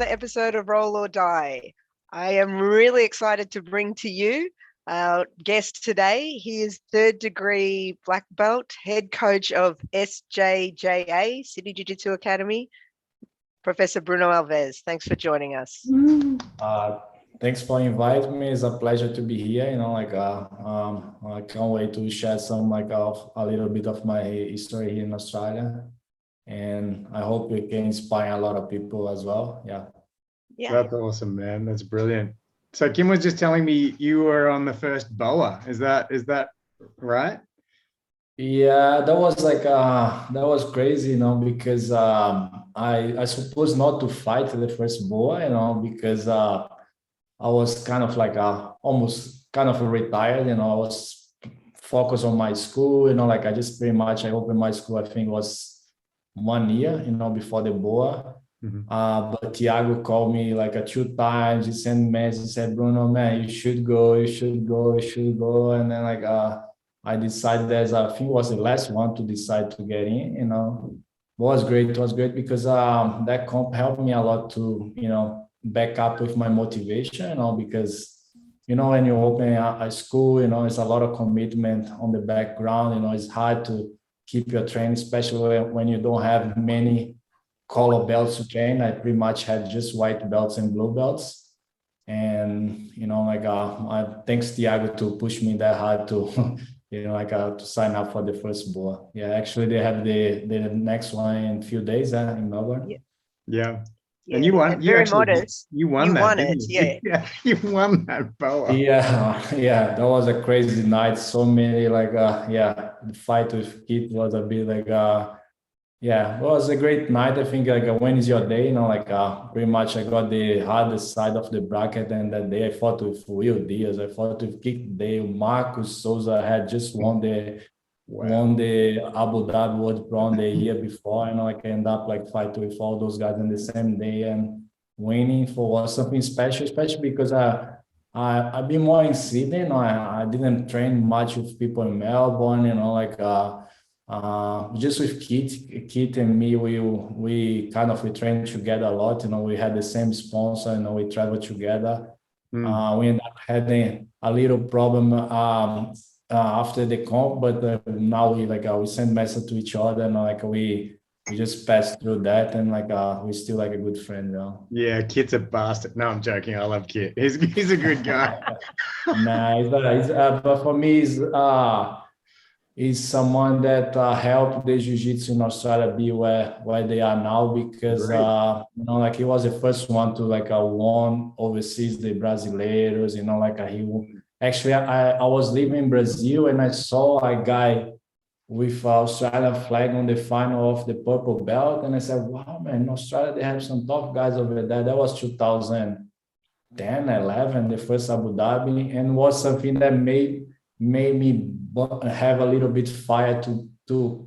another episode of Roll or Die. I am really excited to bring to you our guest today. He is third degree black belt, head coach of SJJA, City Jiu-Jitsu Academy, Professor Bruno Alves. Thanks for joining us. Thanks for inviting me. It's a pleasure to be here. I can't wait to share some a little bit of my history here in Australia, and I hope we can inspire a lot of people as well. Yeah. That's awesome, man. That's brilliant. So Kim was just telling me you were on the first BOA. Is that right? Yeah, that was crazy, because I supposed not to fight the first BOA, because I was kind of almost kind of retired, I was focused on my school, I just pretty much, I opened my school, I think it was 1 year, before the BOA. Mm-hmm. But Thiago called me 2 times. He sent message, said, Bruno, man, you should go. And then I decided I think it was the last one to decide to get in, It was great because that comp helped me a lot to, back up with my motivation, because, when you open a school, it's a lot of commitment on the background, it's hard to keep your training, especially when you don't have many color belts to train. I pretty much had just white belts and blue belts. And, I thanks Thiago to push me that hard to, to sign up for the first BOA. Yeah, actually they have the next one in a few days in Melbourne. Yeah. And you won. You won that. Yeah, you won that BOA. Yeah, that was a crazy night. So many the fight with Keith was a bit it was a great night. I think when is your day? Pretty much I got the hardest side of the bracket, and that day I fought with Will Diaz. I fought with Kick Dale. Marcus Souza had just won the Abu Dhabi World Pro the year before. I ended up fighting with all those guys on the same day, and winning was something special, especially because I've been more in Sydney. I didn't train much with people in Melbourne. Just with Kit and me, we trained together a lot. We had the same sponsor, we traveled together. We ended up having a little problem after the comp, but now we send message to each other, and we just passed through that, and we're still a good friend now. Yeah, Kit's a bastard. No, I'm joking. I love Kit. He's a good guy. But for me, is someone that helped the jiu-jitsu in Australia be where they are now, because he was the first one to won overseas the Brasileiros. He actually I was living in Brazil, and I saw a guy with Australian flag on the final of the purple belt, and I said, wow, man, in Australia they have some tough guys over there. That was 2010, 11, the first Abu Dhabi, and was something that made me have a little bit fire to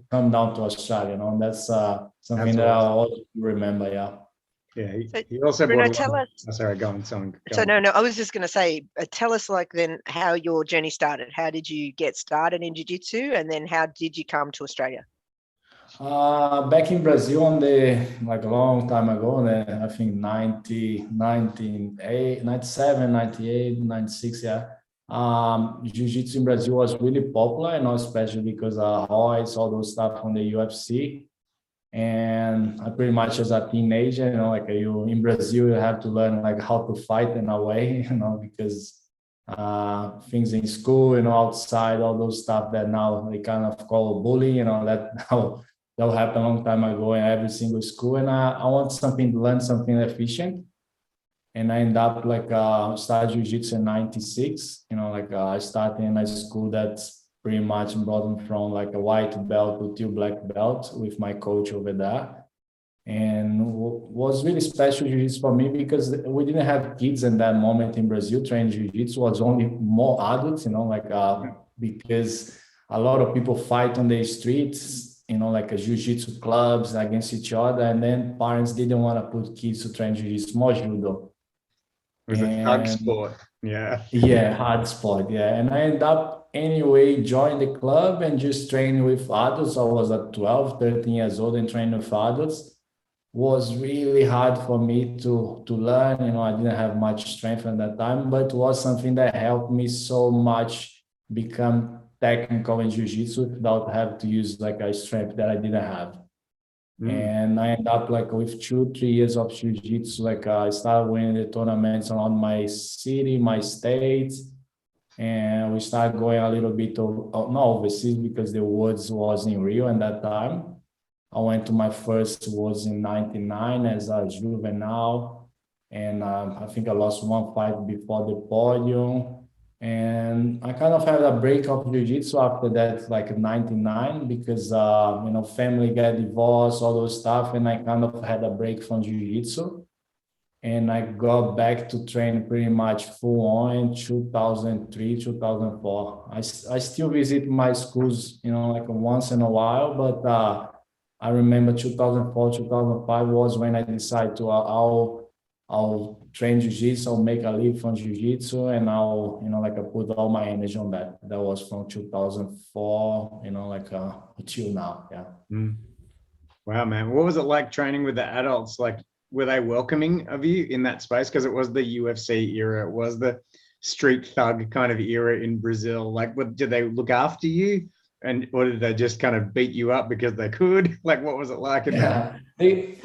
come down to Australia, and that's something that I'll always remember. Yeah, he also Bruno, tell us. Oh, sorry, go on. No, I was just going to say, tell us then how your journey started. How did you get started in jiu-jitsu, and then how did you come to Australia? Back in Brazil on the a long time ago, I think 97, 98, 96, jiu-jitsu in Brazil was really popular, especially because Royce, all those stuff from the UFC. And I pretty much as a teenager, you in Brazil, you have to learn how to fight in a way, because things in school, outside, all those stuff that now they kind of call bullying, that happened a long time ago in every single school. And I want to learn something efficient. And I ended up started jiu-jitsu in 96. I started in a school that's pretty much brought me from a white belt to 2 black belts with my coach over there. And was really special jiu-jitsu for me because we didn't have kids in that moment in Brazil training jiu-jitsu. Was only more adults, because a lot of people fight on the streets, jiu-jitsu clubs against each other. And then parents didn't want to put kids to train jiu-jitsu, more judo. It was a hard sport. Yeah, hard sport. Yeah. And I ended up anyway joined the club and just training with adults. I was at 12, 13 years old and training with adults. was really hard for me to learn. I didn't have much strength at that time, but was something that helped me so much become technical in jiu-jitsu without having to use like a strength that I didn't have. And I ended up like with 2-3 years of jiu-jitsu. Like I started winning the tournaments around my city, my state, and we started going a little bit not overseas because the worlds was in Rio at that time. I went to my first was in 99 as a juvenile, and I think I lost one fight before the podium. And I kind of had a break of jiu-jitsu after that, like 99, because family got divorced, all those stuff, and I kind of had a break from jiu-jitsu. And I got back to train pretty much full on in 2003, 2004. I still visit my schools, like once in a while, but I remember 2004, 2005 was when I decided to I'll train jiu-jitsu, I'll make a leap from jiu-jitsu, and I'll, I put all my energy on that. That was from 2004, until now. Yeah. Wow, man. What was it like training with the adults? Like, were they welcoming of you in that space? Because it was the UFC era, it was the street thug kind of era in Brazil. Like, did they look after you? Or did they just kind of beat you up because they could? Like, what was it like? They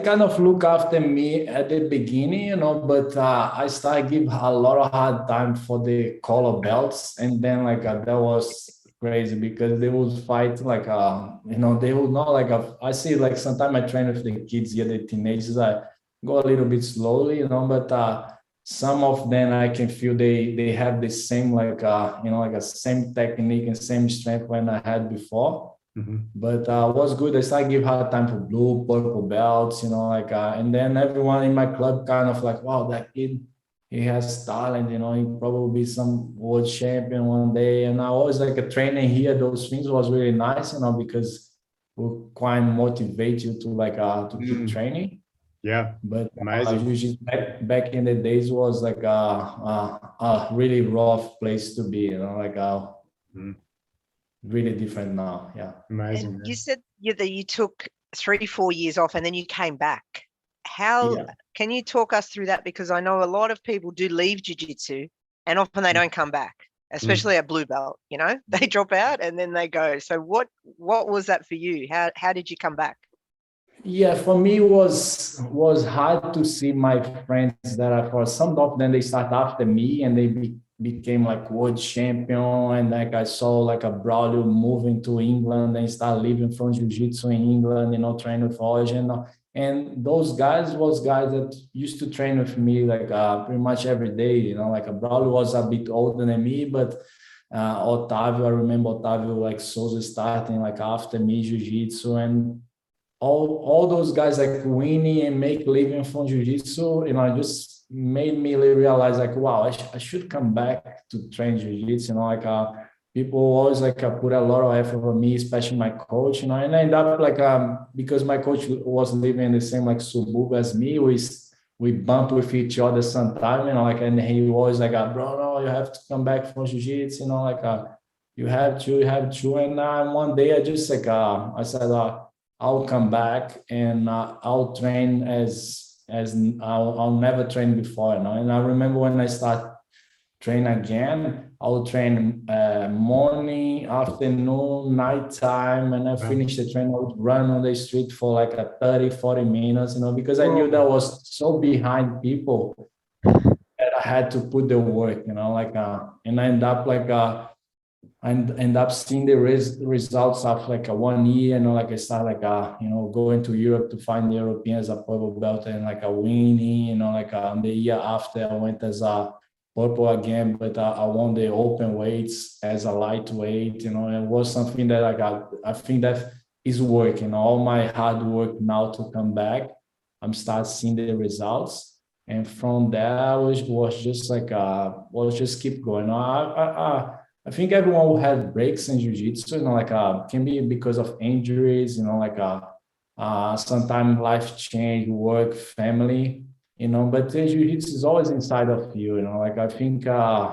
kind of look after me at the beginning, but I started give a lot of hard time for the color belts, and then that was crazy because they would fight they would not I see sometimes I train with the kids here, the teenagers. I go a little bit slowly, but some of them I can feel they have the same a same technique and same strength when I had before. But was good. I started give hard time for blue, purple belts, and then everyone in my club kind of like, wow, that kid, he has talent, he probably be some world champion one day. And I always a training here, those things was really nice, because we quite motivate you to keep training. Yeah, but amazing. Usually back in the days was a really rough place to be, really different now. Yeah. Amazing. And you said that you took 3-4 years off and then you came back. How can you talk us through that? Because I know a lot of people do leave jiu-jitsu and often they don't come back, especially at blue belt, they drop out and then they go. So what was that for you? How did you come back? Yeah, for me it was hard to see my friends that for some of them they start after me and they became world champion, and I saw a Braulio moving to England and start living from jiu-jitsu in England, train with RoD, and those guys was guys that used to train with me pretty much every day, Braulio was a bit older than me, but Otavio, I remember Otavio Souza starting after me jiu-jitsu, and all those guys winning and make living from jiu-jitsu, just made me realize wow, I should come back to train jiu-jitsu. People always put a lot of effort on me, especially my coach, and I ended up because my coach was living in the same suburb as me, we bump with each other sometime, and he was bro, no, you have to come back from jiu-jitsu, you have to. And one day I just I said, I'll come back and I'll train as I'll never train before, And I remember when I start train again, I'll train morning, afternoon, nighttime, and I finish the train. I would run on the street for 30-40 minutes, because I knew that was so behind people that I had to put the work, and I end up seeing the results of 1 year, I start going to Europe to find the Europeans a purple belt and a winning, the year after I went as a purple again, but I won the open weights as a lightweight, it was something that I think that is working, all my hard work now to come back, I'm start seeing the results. And from there, I was just keep going. I think everyone will have breaks in jiu-jitsu, can be because of injuries, sometimes life change, work, family, but the jiu-jitsu is always inside of you, I think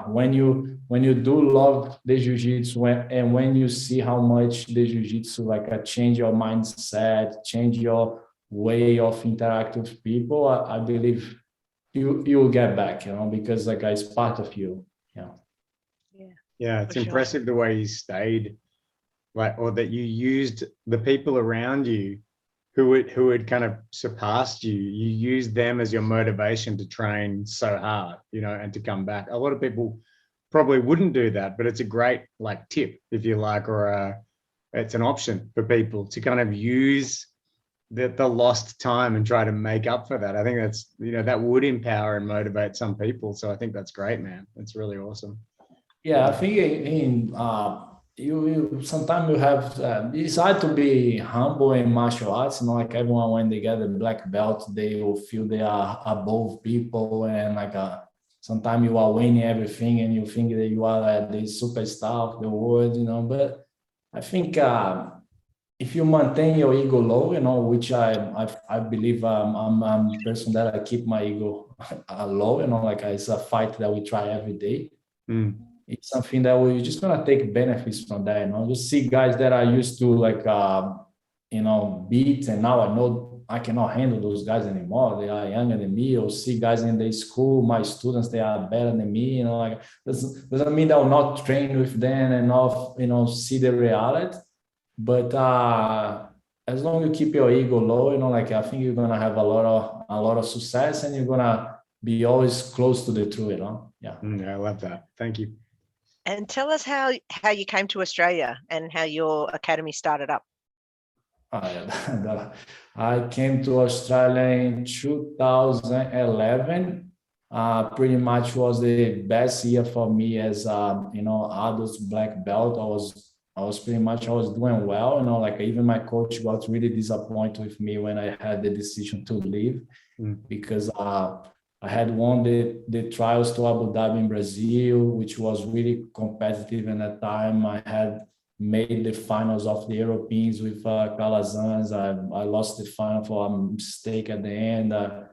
when you do love the jiu-jitsu and when you see how much the jiu-jitsu change your mindset, change your way of interacting with people, I believe you will get back, because like it's part of you. Yeah, it's For sure. impressive the way you stayed, like, or that you used the people around you who had kind of surpassed you. You used them as your motivation to train so hard, and to come back. A lot of people probably wouldn't do that, but it's a great like tip, if you like, or it's an option for people to kind of use the lost time and try to make up for that. I think that's, that would empower and motivate some people. So I think that's great, man. That's really awesome. Yeah, I think you sometimes you have it's hard to be humble in martial arts. Like everyone, when they get a black belt, they will feel they are above people, and like sometimes you are winning everything, and you think that you are the superstar of the world. But I think if you maintain your ego low, which I believe I'm a person that I keep my ego low. Like it's a fight that we try every day. It's something that we're just gonna take benefits from that. Just see guys that I used to like, beat, and now I know I cannot handle those guys anymore. They are younger than me. Or see guys in the school, my students, they are better than me. Like doesn't mean that I'll not train with them and not, see the reality. But as long as you keep your ego low, like I think you're gonna have a lot of success, and you're gonna be always close to the truth. Yeah. I love that. Thank you. And tell us how you came to Australia and how your academy started up. I came to Australia in 2011. Pretty much was the best year for me as adult black belt. I was doing well. Like even my coach got really disappointed with me when I had the decision to leave, because I had won the trials to Abu Dhabi in Brazil, which was really competitive at that time. I had made the finals of the Europeans with Calazans. I lost the final for a mistake at the end. I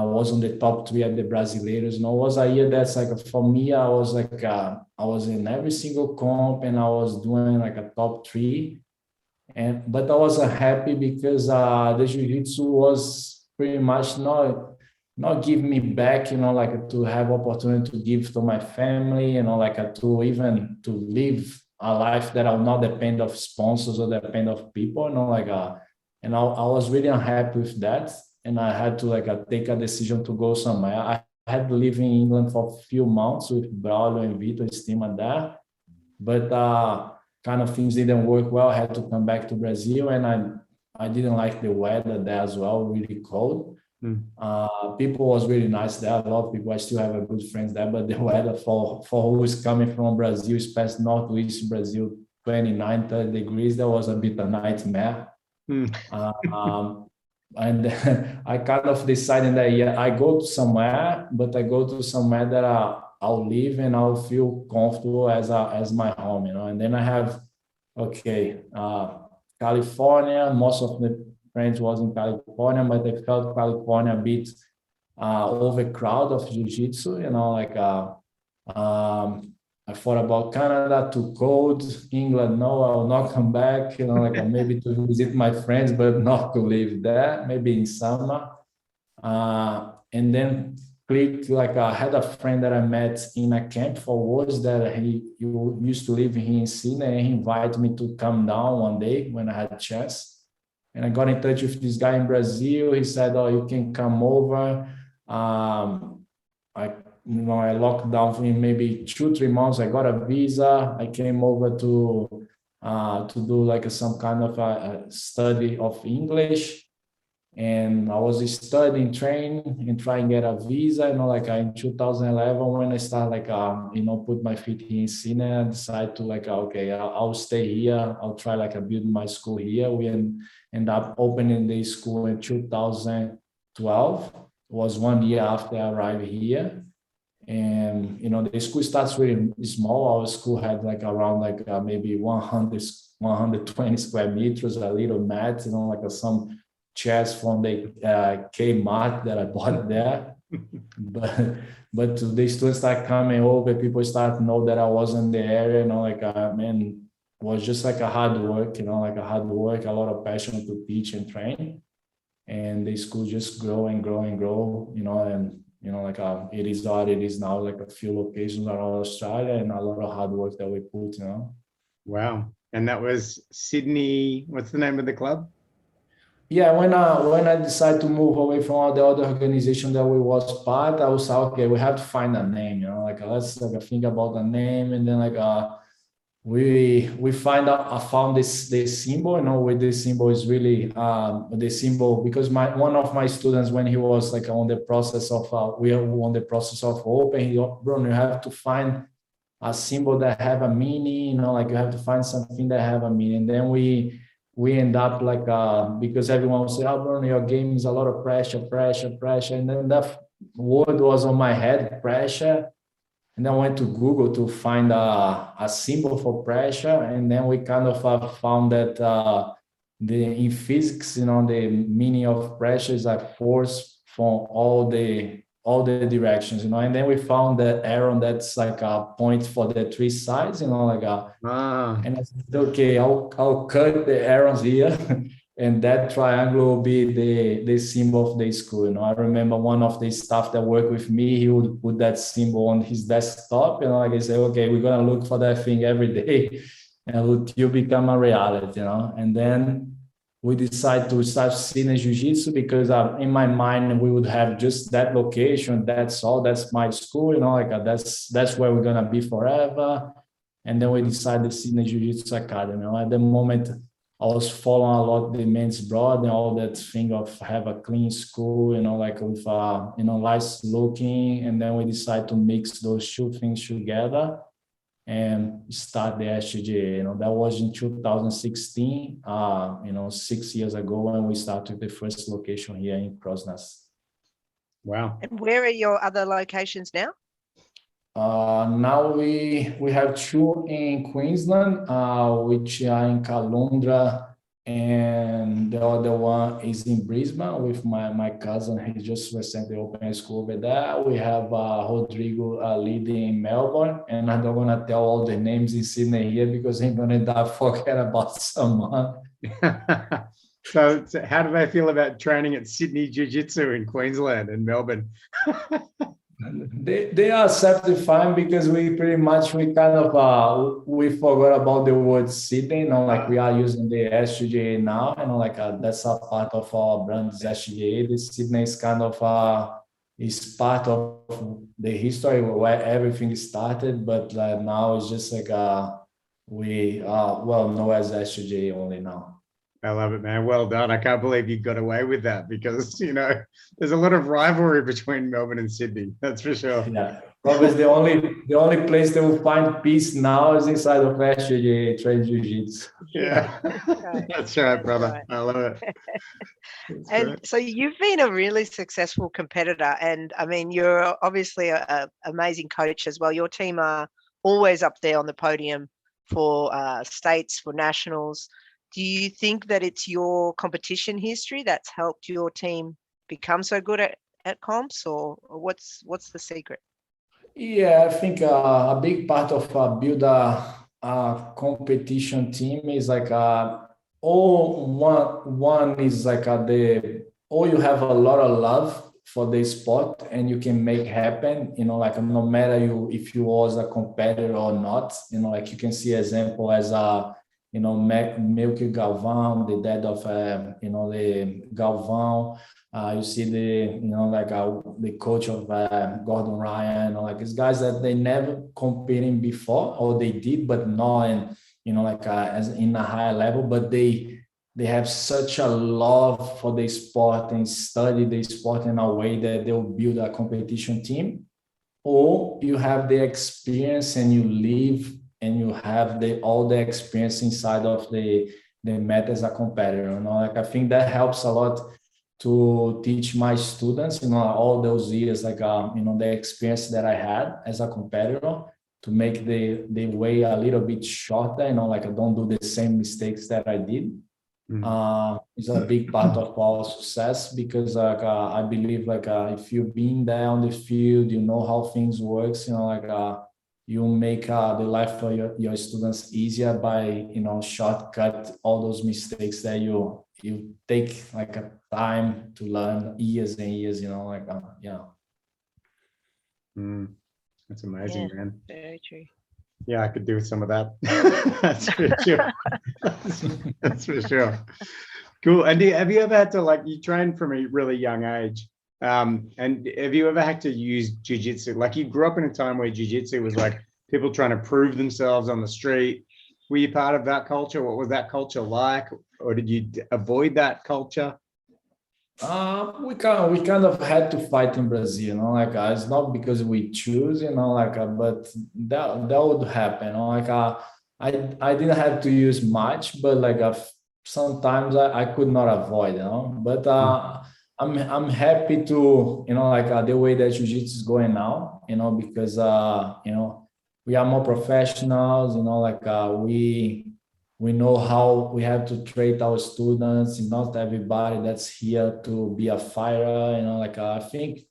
was on the top 3 at the Brasileiros. It was a year that's like, for me, I was like, I was in every single comp, and I was doing like a top 3. But I wasn't happy because the jiu-jitsu was pretty much not give me back, like to have opportunity to give to my family, like to even to live a life that I'll not depend of sponsors or depend of people, and I was really unhappy with that. And I had to take a decision to go somewhere. I had to live in England for a few months with Braulio and Vitor Estima there, but kind of things didn't work well. I had to come back to Brazil, and I didn't like the weather there as well, really cold. People was really nice there. A lot of people, I still have a good friends there, but the weather for who is coming from Brazil, especially northwest Brazil, 29, 30 degrees, that was a bit a nightmare. And I kind of decided that I go to somewhere, but I go to somewhere that I'll live and I'll feel comfortable as my home, and then I have California. Most of the friends was in California, but I felt California a bit overcrowded of jiu-jitsu, I thought about Canada, too cold. England, no, I will not come back, maybe to visit my friends, but not to live there, maybe in summer. And then clicked, I had a friend that I met in a camp for wars that he used to live here in Sydney, and he invited me to come down one day when I had a chance. And I got in touch with this guy in Brazil. He said, "Oh, you can come over." I locked down for maybe 2-3 months. I got a visa. I came over to do some kind of a study of English, and I was studying, training, and trying to get a visa. In 2011, when I started put my feet here in Sydney, I decided to I'll stay here. I'll try build my school here. We end up opening the school in 2012. It was 1 year after I arrived here. And the school starts really small. Our school had around maybe 120 square meters, a little mat, some chairs from the Kmart that I bought there. but the students start coming over, people start to know that I was in the area, it was just a hard work, a lot of passion to teach and train. and the school just grow and grow and grow, and like it is what it is now, like a few locations around Australia and a lot of hard work that we put. Wow. And that was Sydney. What's the name of the club? Yeah, when I decided to move away from all the other organization that we was part, I was like, okay, we have to find a name, like let's like think about the name, and then like we find out I found this symbol, with this symbol is really the symbol, because one of my students, when he was like on the process of we are on the process of open, Bruno, you have to find a symbol that have a meaning, like you have to find something that have a meaning. And then we end up like because everyone will say, oh, Bruno, your game is a lot of pressure, and then that word was on my head, pressure. And then I went to Google to find a symbol for pressure, and then we kind of found that in physics, the meaning of pressure is like force from all the directions, and then we found that arrow that's like a point for the three sides, like and I said, okay, I'll cut the arrows here. And that triangle will be the symbol of the school. I remember one of the staff that worked with me, he would put that symbol on his desktop, like I say, okay, we're gonna look for that thing every day, and it will become a reality, And then we decided to start Sydney Jiu-Jitsu because in my mind we would have just that location. That's all. That's my school, like that's where we're gonna be forever. And then we decided Sydney Jiu-Jitsu Academy. At the moment, I was following a lot the men's broad and all that thing of have a clean school, like with nice looking. And then we decided to mix those two things together and start the SJJ. That was in 2016. 6 years ago when we started the first location here in Crossness. Wow. And where are your other locations now? Now we have two in Queensland, which are in Caloundra, and the other one is in Brisbane with my cousin. He just recently opened a school over there. We have Rodrigo leading in Melbourne, and I'm not gonna tell all the names in Sydney here because I'm gonna forget about someone. So how do they feel about training at Sydney Jiu-Jitsu in Queensland and Melbourne? They are accepted fine because we kind of we forgot about the word Sydney, like we are using the SJA now, like that's a part of our brand is SJA. The Sydney is kind of is part of the history where everything started, but now it's just like we well known as SJA only now. I love it, man. Well done. I can't believe you got away with that because, there's a lot of rivalry between Melbourne and Sydney. That's for sure. Yeah. Probably the only place they will find peace now is inside of SJJ Trade Jiu-Jitsu. Yeah. That's right, brother. Right. I love it. And so you've been a really successful competitor, and I mean, you're obviously an amazing coach as well. Your team are always up there on the podium for states, for nationals. Do you think that it's your competition history that's helped your team become so good at comps, or what's the secret? Yeah, I think a big part of build a competition team is like one is like you have a lot of love for the sport and you can make happen, like no matter if you was a competitor or not, like you can see example as Melky Galvão, the dad of the Galvão. You see the coach of Gordon Ryan, like these guys that they never competing before, or they did, but not in as in a higher level, but they have such a love for the sport and study the sport in a way that they'll build a competition team. Or you have the experience and you live and you have all the experience inside of the mat as a competitor. Like I think that helps a lot to teach my students, all those years, the experience that I had as a competitor, to make the way a little bit shorter, like I don't do the same mistakes that I did. Is a big part of our success because I believe if you've been there on the field, how things works, you make the life for your students easier by, shortcut all those mistakes that you take like a time to learn, years and years, yeah. That's amazing, man. Very true. Yeah, I could do with some of that. That's for sure. That's for sure. Cool. And have you ever had to, like, you trained from a really young age, and have you ever had to use jiu-jitsu? Like, you grew up in a time where jiu-jitsu was like people trying to prove themselves on the street. Were you part of that culture? What was that culture like? Or did you avoid that culture? We kind of had to fight in Brazil, it's not because we choose, but that would happen, I didn't have to use much, but sometimes I could not avoid, but I'm happy to, the way that jiu-jitsu is going now, because we are more professionals, we know how we have to treat our students. Not everybody that's here to be a fighter, I think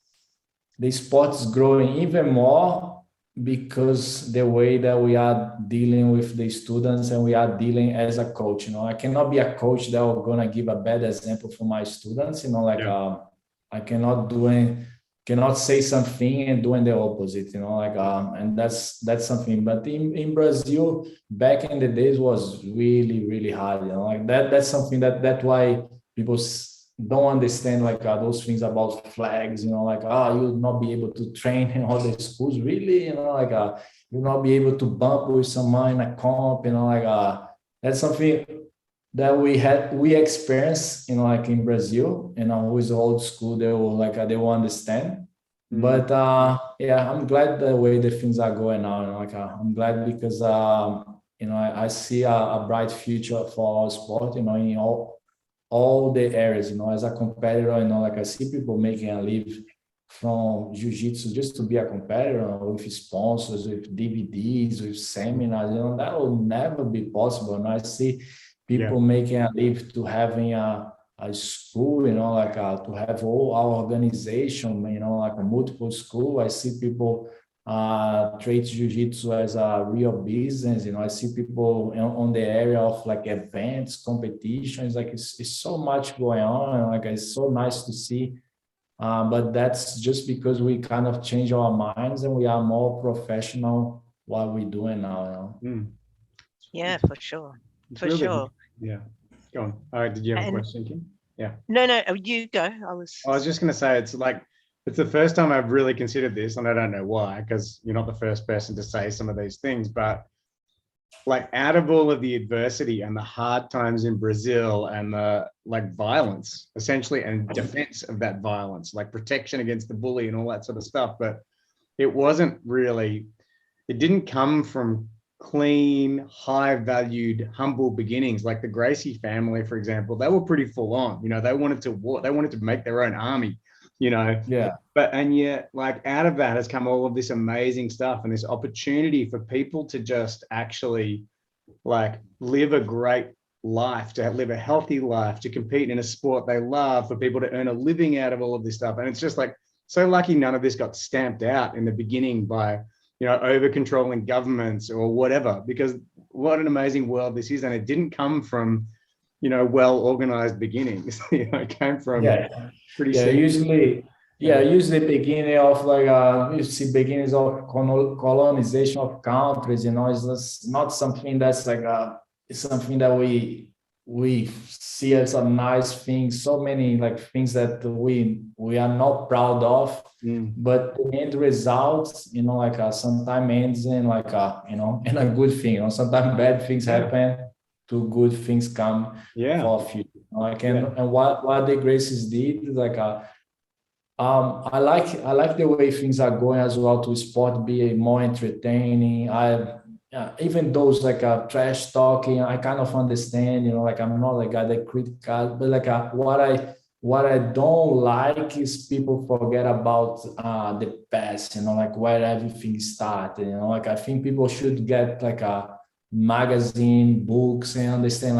the sport is growing even more because the way that we are dealing with the students and we are dealing as a coach, I cannot be a coach that are going to give a bad example for my students, I cannot say something and doing the opposite, and that's something. But in Brazil, back in the days was really, really hard, that's something that's why people don't understand those things about flags, you'll not be able to train in all the schools, really, you'll not be able to bump with someone in a comp, that's something that we experienced, in Brazil, with old school, they will understand. But I'm glad the way the things are going now. I'm glad because I see a bright future for our sport, in all the areas. As a competitor, I see people making a living from jiu-jitsu just to be a competitor, with sponsors, with DVDs, with seminars. That will never be possible. And I see people making a living to having a school, to have all our organization, a multiple school. I see people treat jiu-jitsu as a real business. I see people on the area of events, competitions. It's so much going on. It's so nice to see. But that's just because we kind of change our minds and we are more professional what we're doing now. Yeah, for sure. For sure. Yeah. Go on. All right. Did you have a question, Kim? Yeah. No, you go. I was just going to say it's the first time I've really considered this, and I don't know why, because you're not the first person to say some of these things, but out of all of the adversity and the hard times in Brazil and the violence, essentially, and defense of that violence, protection against the bully and all that sort of stuff, but it didn't come from clean, high-valued, humble beginnings. Like the Gracie family, for example, they were pretty full on. They wanted to make their own army. Yeah. And yet, out of that has come all of this amazing stuff and this opportunity for people to just actually live a great life, to live a healthy life, to compete in a sport they love, for people to earn a living out of all of this stuff. And it's just so lucky none of this got stamped out in the beginning by over controlling governments or whatever, because what an amazing world this is. And it didn't come from, well-organized beginnings. It came from pretty simple. Usually beginning of you see beginnings of colonization of countries, it's not something that's it's something that we see as a nice thing. So many things that we are not proud of, but the end results, sometimes ends in in a good thing. Sometimes bad things happen to good things come for a few. And what the Gracies did is I like the way things are going as well, to sport be more entertaining. Even those trash talking, I kind of understand, I'm not a guy that critical, but what I don't like is people forget about the past, where everything started, I think people should get a magazine, books, and understand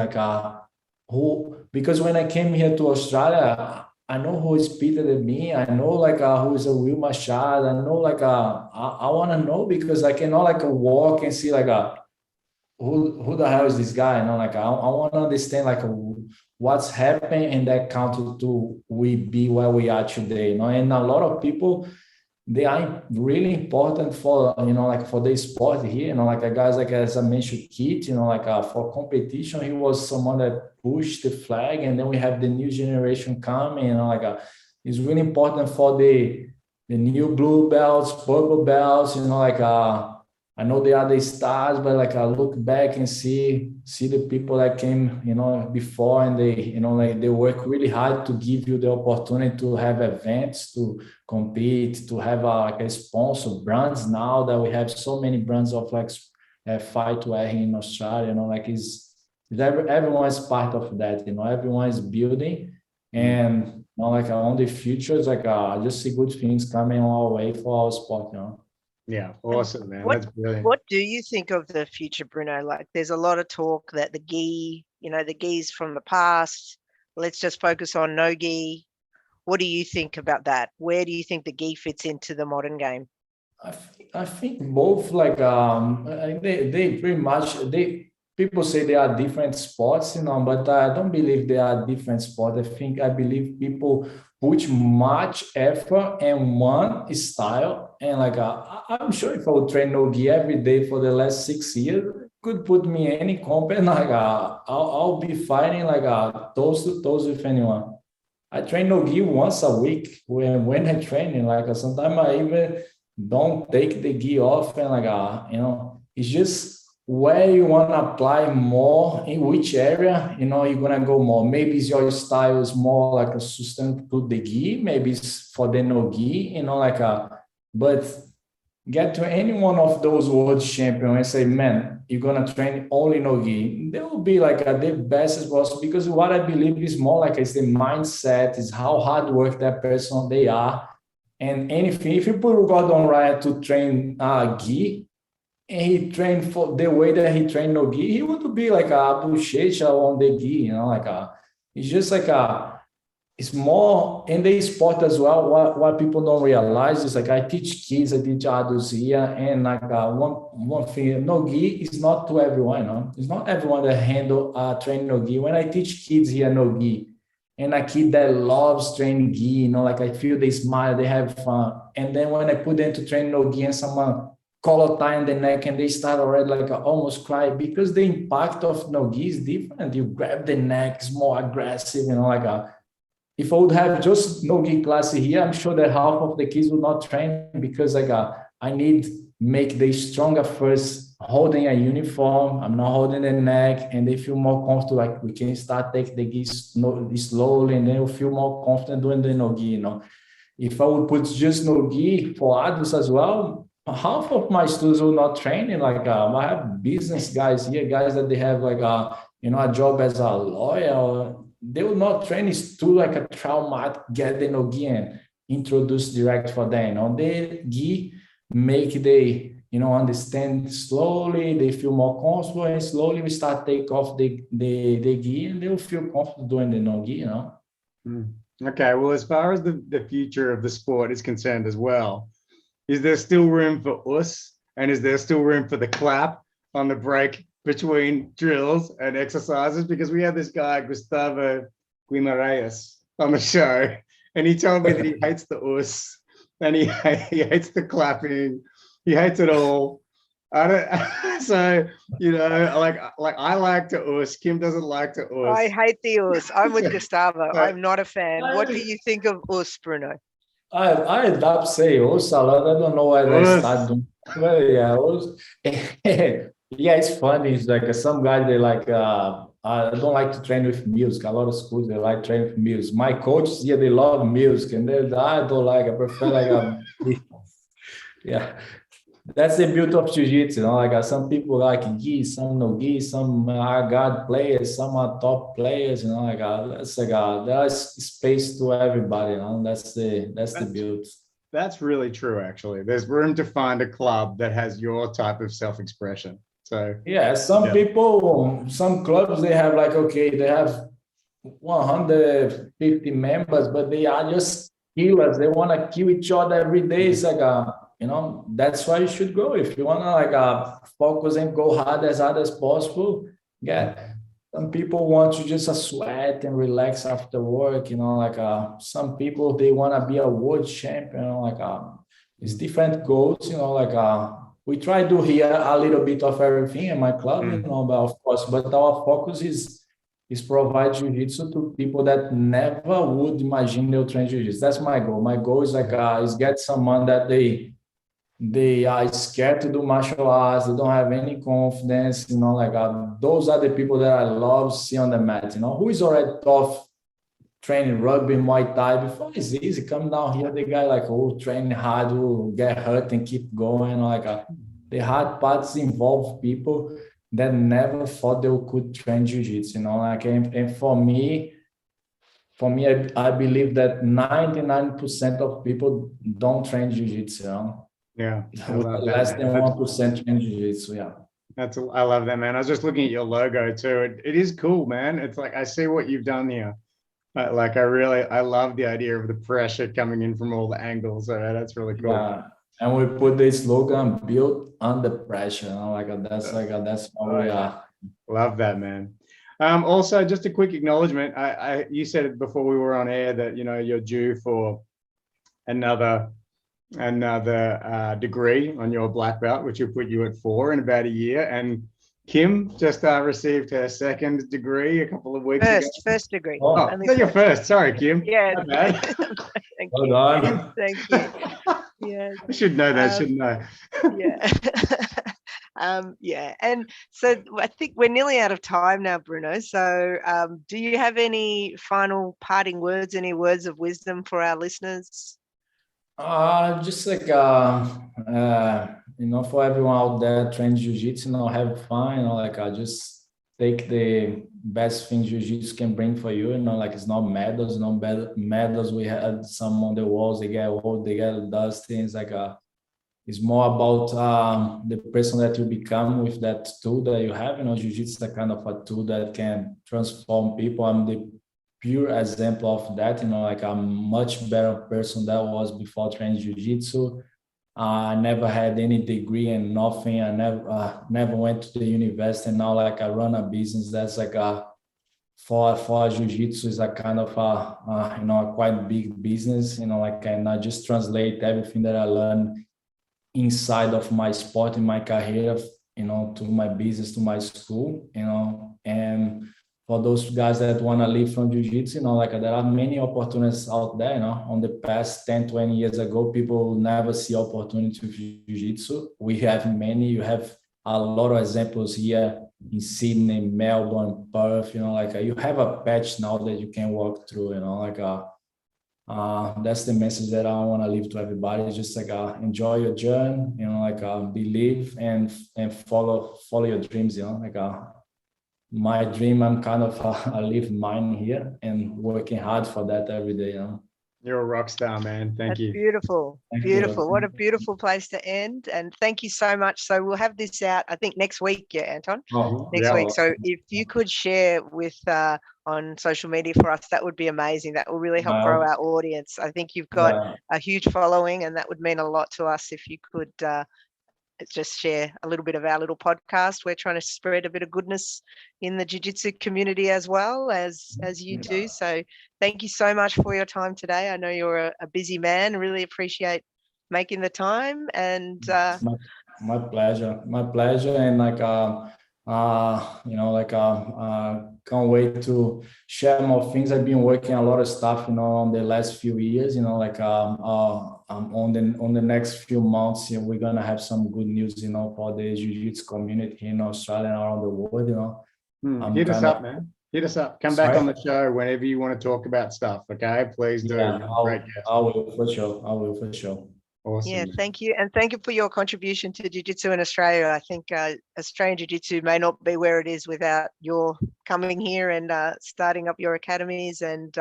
who, because when I came here to Australia, I know who is Peter than me. I know like who is a Will Machado. I know like I want to know because I cannot like walk and see like who the hell is this guy? You know, like I want to understand like what's happening in that country to we be where we are today. You know, and a lot of people they are really important for like for the sport here. You know, like a guys like as I mentioned, Kit. You know, like for competition, he was someone that pushed the flag, and then we have the new generation coming. You know, like it's really important for the new blue belts, purple belts. You know, like I know they are the stars, but like I look back and see the people that came, before, and they, like they work really hard to give you the opportunity to have events, to compete, to have like a sponsor brands. Now that we have so many brands of like fight wear in Australia, like everyone is part of that. Everyone is building, and like on the future, it's like I just see good things coming our way for our sport. Yeah, awesome, man. What, That's brilliant. what do you think of the future, Bruno? Like, there's a lot of talk that the Ghee, the Ghee's from the past. Let's just focus on Nogi. What do you think about that? Where do you think the Ghee fits into the modern game? I think both like they pretty much people say they are different sports, but I don't believe they are different sports. I believe people put much effort in one style, and like I'm sure if I would train Nogi every day for the last 6 years, could put me in any company, like I'll be fighting like toes to toes with anyone. I train Nogi once a week when I train, and like sometimes I even don't take the Ghee off, and like it's just where you want to apply more, in which area you're gonna go more. Maybe your style is more like a sustain to the Ghee, maybe it's for the Nogi, but get to any one of those world champions and say, man, you're gonna train only Nogi. They will be like the best as possible, because what I believe is more like it's the mindset, is how hard work that person they are. And anything, if you put Gordon Ryan to train Ghee, and he trained for the way that he trained Nogi, he would be like a Buchecha on the Ghee, it's just like it's more in the sport as well. What people don't realize is like I teach kids, I teach adults here, and like one thing, Nogi is not to everyone, it's not everyone that handle train Nogi. When I teach kids here Nogi, and a kid that loves training Ghee, like I feel they smile, they have fun. And then when I put them to train Nogi and someone collar tie in the neck and they start already like almost cry, because the impact of Nogi is different. You grab the neck, it's more aggressive, if I would have just Nogi class here, I'm sure that half of the kids would not train, because I need make the stronger first, holding a uniform. I'm not holding the neck, and they feel more comfortable. Like we can start take the Ghee slowly, and then you feel more confident doing the Nogi. If I would put just Nogi for adults as well, half of my students will not train. And like I have business guys here, guys that they have like a job as a lawyer, or they will not train. It's too like a traumatic, get the Nogi and introduce direct for them. The Ghee make they understand slowly, they feel more comfortable, and slowly we start take off the Ghee, and they'll feel comfortable doing the Nogi. Okay, well, as far as the future of the sport is concerned as well, is there still room for us, and is there still room for the clap on the break between drills and exercises? Because we had this guy, Gustavo Guimarães, on the show, and he told me that he hates the us, and he hates the clapping, he hates it all. I don't. So like I like to us. Kim doesn't like to us. I hate the us. I'm with Gustavo. I'm not a fan. What do you think of us, Bruno? I adapt say us a lot. I don't know why they start doing. Well, yeah, yeah, it's funny. It's like some guys they like. I don't like to train with music. A lot of schools they like training with music. My coaches here they love music, and I don't like. I prefer like yeah. That's the beauty of jiu-jitsu, like some people like Ghee, some no Ghee, some are God players, some are top players, that's like there's space to everybody, that's the beauty. That's really true, actually. There's room to find a club that has your type of self-expression. So yeah, some people, some clubs they have like, okay, they have 150 members, but they are just killers. They want to kill each other every day. It's like that's why you should go. If you want to focus and go hard as possible. Yeah. Some people want to just sweat and relax after work, some people, they want to be a world champion, it's different goals, we try to do here a little bit of everything in my club, but of course, but our focus is provide jiu-jitsu to people that never would imagine they'll train jiu-jitsu. That's my goal. My goal is is get someone that they are scared to do martial arts. They don't have any confidence, those are the people that I love see on the mat, who is already tough training rugby, Muay Thai. Before it's easy, come down here, the guy training hard, will get hurt and keep going. The hard parts involve people that never thought they could train jiu-jitsu, and for me, I believe that 99% of people don't train jiu-jitsu, Yeah, less than 1% train jiu-jitsu. Yeah, I love that, man. I was just looking at your logo too. It is cool, man. It's like I see what you've done here. I love the idea of the pressure coming in from all the angles. So that's really cool. Yeah. And we put this slogan, built under pressure. That's how we are. Love that, man. Also, just a quick acknowledgement. You said it before we were on air that you're due for another degree on your black belt, which will put you at 4 in about a year. And Kim just received her second degree a couple of weeks ago. First degree. Oh, is your first? Sorry, Kim. Yeah. Thank you. Thank you. Yeah. I should know that, shouldn't I? Yeah. And so I think we're nearly out of time now, Bruno. So do you have any final parting words, any words of wisdom for our listeners? Just for everyone out there train jiu-jitsu, have fun, just take the best thing jiu-jitsu can bring for you, it's not medals, medals. We had some on the walls, they get old, they get dusty. It's more about the person that you become with that tool that you have. Jiu-jitsu is a kind of a tool that can transform people. I'm the pure example of that. I'm much better person than I was before training jiu-jitsu. I never had any degree and nothing. I never went to the university. And now I run a business that's for jiu-jitsu is a kind of a quite big business. And I just translate everything that I learned inside of my sport in my career, to my business, to my school, and for those guys that want to live from jiu-jitsu, there are many opportunities out there, on the past 10, 20 years ago, people never see opportunity with jiu-jitsu. We have many, you have a lot of examples here in Sydney, Melbourne, Perth, you have a patch now that you can walk through, that's the message that I want to leave to everybody. Just enjoy your journey, believe and follow your dreams, my dream, I'm kind of I live mine here and working hard for that every day. You're a rock star, man. Thank you. Beautiful. Beautiful. What a beautiful place to end. And thank you so much. So we'll have this out, I think, next week. Yeah, Anton? Next week. So if you could share with on social media for us, that would be amazing. That will really help grow our audience. I think you've got a huge following, and that would mean a lot to us if you could just share a little bit of our little podcast. We're trying to spread a bit of goodness in the jiu-jitsu community as well as you do. So thank you so much for your time today. I know you're a busy man. Really appreciate making the time. And my pleasure. And can't wait to share more things. I've been working a lot of stuff, on the last few years, on the next few months, we're going to have some good news, for the jiu-jitsu community here in Australia and around the world, Hit us up, man. Hit us up. Come back on the show whenever you want to talk about stuff. Okay, please do. I will for sure. Awesome. Yeah, thank you. And thank you for your contribution to jiu-jitsu in Australia. I think Australian jiu-jitsu may not be where it is without your coming here and starting up your academies and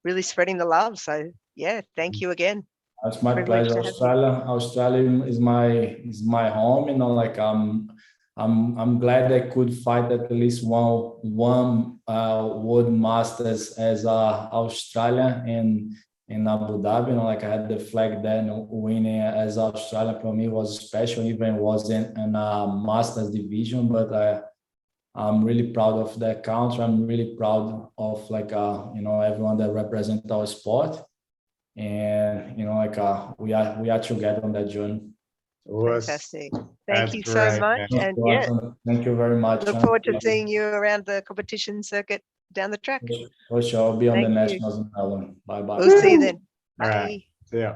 really spreading the love. So yeah, thank you again. It's my pleasure. Australia is my home, I'm glad I could fight at least one World Masters as Australia in Abu Dhabi. Like I had the flag there, and winning as Australia for me was special. Even wasn't in a Masters division, but I'm really proud of that country. I'm really proud of everyone that represents our sport, and we are together on that journey. Fantastic. Thank That's you so great, much. man. And yeah, Thank you very much. look forward to seeing you around the competition circuit down the track. For sure, I'll be on the Thank you. nationals in Melbourne. Bye bye. We'll see you then. All Bye. right. See ya.